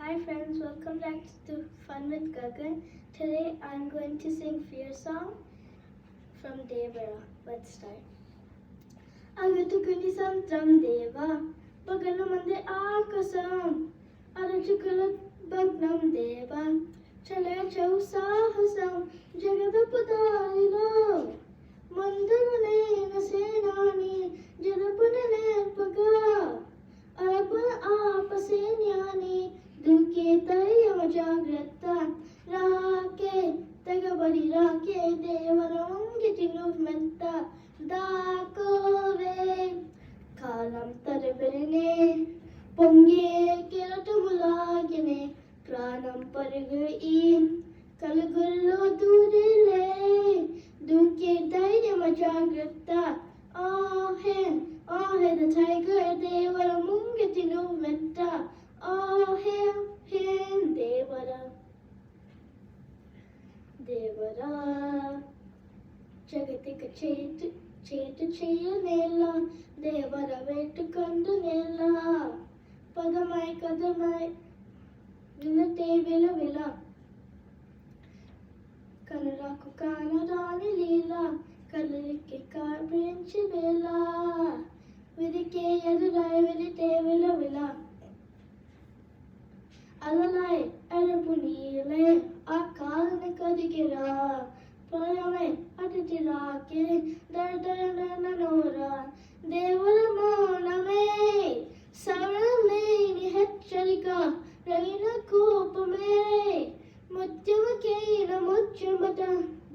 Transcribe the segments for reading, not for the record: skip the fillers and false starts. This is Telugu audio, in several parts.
Hi friends, welcome back to Fun with Gagan. Today I'm going to sing Fear Song from Devara. Let's start. Agatukuni samtram deva, bagalamande akasam, arachukala bagnam deva, chala chau sahasam, jagadapadayilo, mandarane nasenani, jarapane paga, arapana apasenyani, दुखेतयम जाग्रता राके तगबरी राके देवरंगितिनु मेत्ता दाकोवे कालम तरबरने పొంగే కెరటములాగినే ప్రాణం పరుగయి కలుగుల్లో దూరిలే దూకే ధైర్యమ జాగ్రత్త ఆహే ఆహే ద టైగర్ దేవర ముంగిటి నువ్వు మెత్త ఆహే హేం దేవర దేవర జగతిక చేటు చేయనేలా దేవర వేటుకండు నేలా పదమై కదమై వినతే విల కనులకు కానరాని లీలా కలరికి కార్పించి వేళ విదికే ఎదురాయి విదితే విల అలలై ఎరుపు నీలే ఆ కాలని కదిగిరా ప్రళయమై అతిథి రాకే దర్దనోరా దేవుల మౌనమే సరళలేని హెచ్చరిక రగిన కోపమే ముత్యమకైన ముత్యమట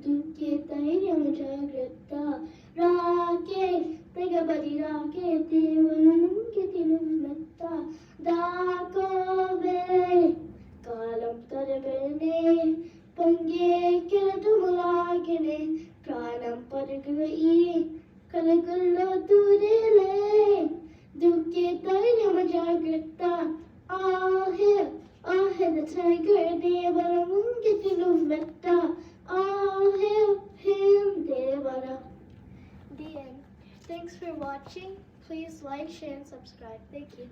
దుఃఖే ధైర్యం జాగ్రత్త రాకే తెగబడి రాకే దేవుల ముంగిటి మెత్త దాకోవే కాలం తరబెనే పొంగే కెరటములాగినే ప్రాణం పరుగుయి కలగుల్లో దూరేలే దుఃఖే ధైర్యమ జాగ్రత్త ఆహే ఆహే ద టైగర్ దేవర ముంగిటి నువ్వు మెత్త ఆహే హేం దేవర. The end. Thanks for watching. Please like, share and subscribe. Thank you.